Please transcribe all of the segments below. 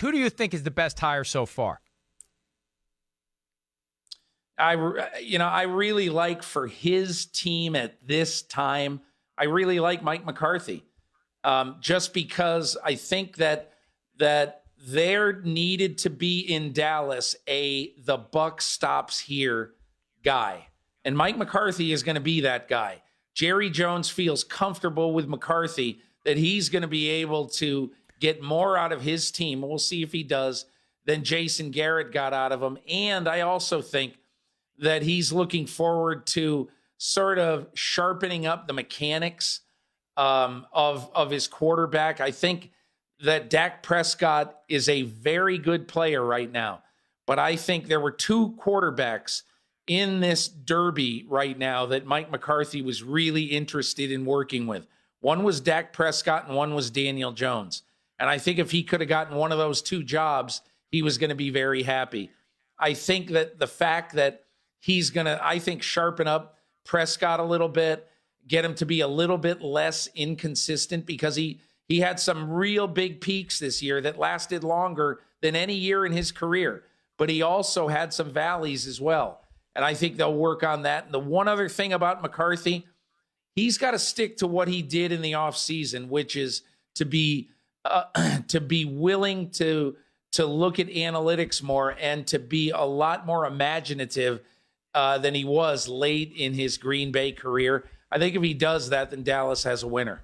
Who do you think is the best hire so far? I really like, for his team at this time, I really like Mike McCarthy. Just because I think that there needed to be in Dallas the buck stops here guy. And Mike McCarthy is going to be that guy. Jerry Jones feels comfortable with McCarthy that he's going to be able to get more out of his team. We'll see if he does than Jason Garrett got out of him. And I also think that he's looking forward to sort of sharpening up the mechanics of his quarterback. I think that Dak Prescott is a very good player right now, but I think there were two quarterbacks in this derby right now that Mike McCarthy was really interested in working with. One was Dak Prescott and one was Daniel Jones. And I think if he could have gotten one of those two jobs, he was going to be very happy. I think that the fact that he's going to, I think, sharpen up Prescott a little bit, get him to be a little bit less inconsistent, because he had some real big peaks this year that lasted longer than any year in his career. But he also had some valleys as well. And I think they'll work on that. And the one other thing about McCarthy, he's got to stick to what he did in the offseason, which is to be willing to look at analytics more and to be a lot more imaginative than he was late in his Green Bay career. I think if he does that, then Dallas has a winner.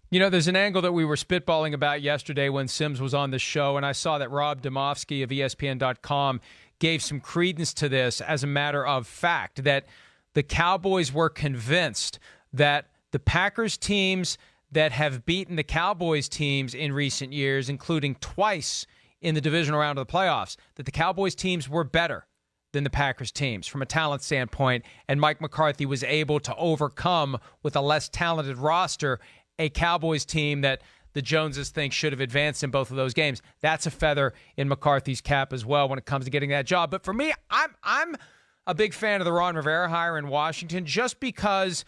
You know, there's an angle that we were spitballing about yesterday when Sims was on the show, and I saw that Rob Domofsky of ESPN.com gave some credence to this as a matter of fact, that the Cowboys were convinced that the Packers teams that have beaten the Cowboys teams in recent years, including twice in the divisional round of the playoffs, that the Cowboys teams were better than the Packers teams from a talent standpoint, and Mike McCarthy was able to overcome, with a less talented roster, a Cowboys team that the Joneses think should have advanced in both of those games. That's a feather in McCarthy's cap as well when it comes to getting that job. But for me, I'm a big fan of the Ron Rivera hire in Washington, just because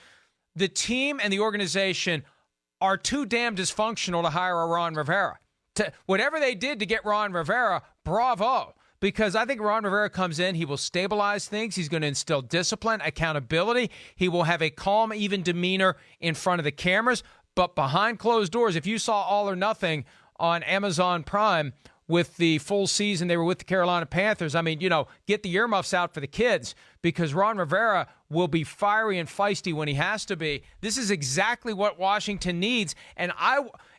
the team and the organization are too damn dysfunctional to hire a Ron Rivera. Whatever they did to get Ron Rivera, bravo. Because I think Ron Rivera comes in, he will stabilize things. He's going to instill discipline, accountability. He will have a calm, even demeanor in front of the cameras. But behind closed doors, if you saw All or Nothing on Amazon Prime with the full season they were with the Carolina Panthers, I mean, get the earmuffs out for the kids, because Ron Rivera will be fiery and feisty when he has to be. This is exactly what Washington needs. And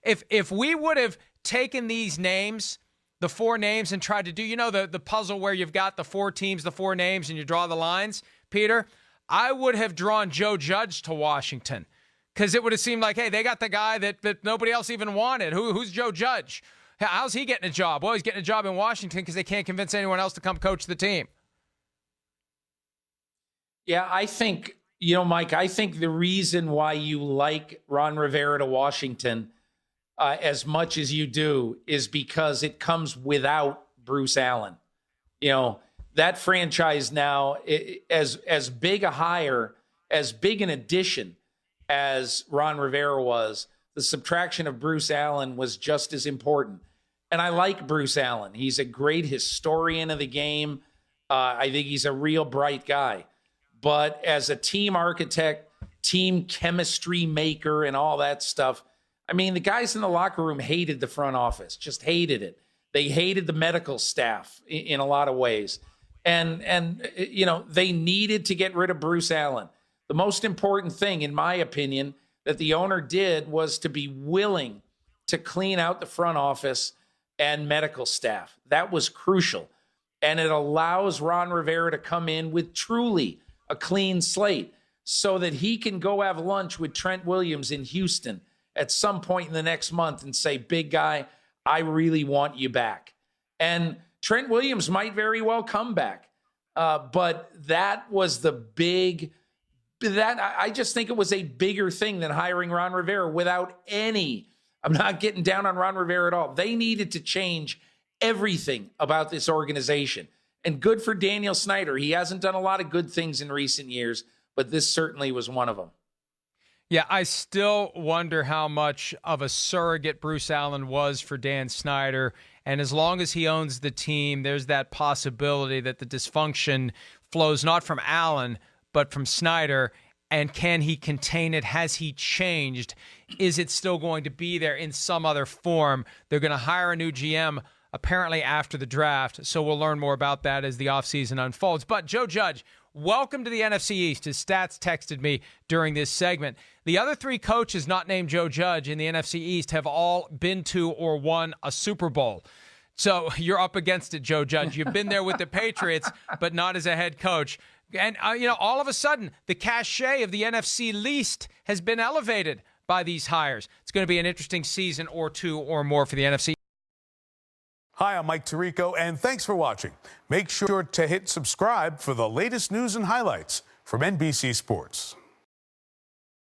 if we would have taken these names, the four names, and tried to do, the puzzle where you've got the four teams, the four names, and you draw the lines, Peter, I would have drawn Joe Judge to Washington, because it would have seemed like, hey, they got the guy that nobody else even wanted. Who's Joe Judge? How's he getting a job? Well, he's getting a job in Washington because they can't convince anyone else to come coach the team. Yeah, I think, Mike, I think the reason why you like Ron Rivera to Washington as much as you do is because it comes without Bruce Allen. That franchise now, as big a hire, as big an addition as Ron Rivera was, the subtraction of Bruce Allen was just as important. And I like Bruce Allen. He's a great historian of the game. I think he's a real bright guy. But as a team architect, team chemistry maker, and all that stuff, I mean, the guys in the locker room hated the front office, just hated it. They hated the medical staff in a lot of ways. And they needed to get rid of Bruce Allen. The most important thing, in my opinion, that the owner did was to be willing to clean out the front office and medical staff. That was crucial. And it allows Ron Rivera to come in with truly a clean slate so that he can go have lunch with Trent Williams in Houston at some point in the next month and say, big guy, I really want you back. And Trent Williams might very well come back. But that was the big... I just think it was a bigger thing than hiring Ron Rivera without any. I'm not getting down on Ron Rivera at all. They needed to change everything about this organization. And good for Daniel Snyder. He hasn't done a lot of good things in recent years, but this certainly was one of them. Yeah, I still wonder how much of a surrogate Bruce Allen was for Dan Snyder And as long as he owns the team, there's that possibility that the dysfunction flows not from Allen, but from Snyder. And can he contain it? Has he changed? Is it still going to be there in some other form? They're going to hire a new GM apparently after the draft, so we'll learn more about that as the offseason unfolds. But Joe Judge, welcome to the NFC East. His stats texted me during this segment. The other three coaches not named Joe Judge in the NFC East have all been to or won a Super Bowl. So you're up against it, Joe Judge. You've been there with the Patriots, but not as a head coach. And, all of a sudden, the cachet of the NFC least has been elevated by these hires. It's going to be an interesting season or two or more for the NFC. Hi, I'm Mike Tirico, and thanks for watching. Make sure to hit subscribe for the latest news and highlights from NBC Sports.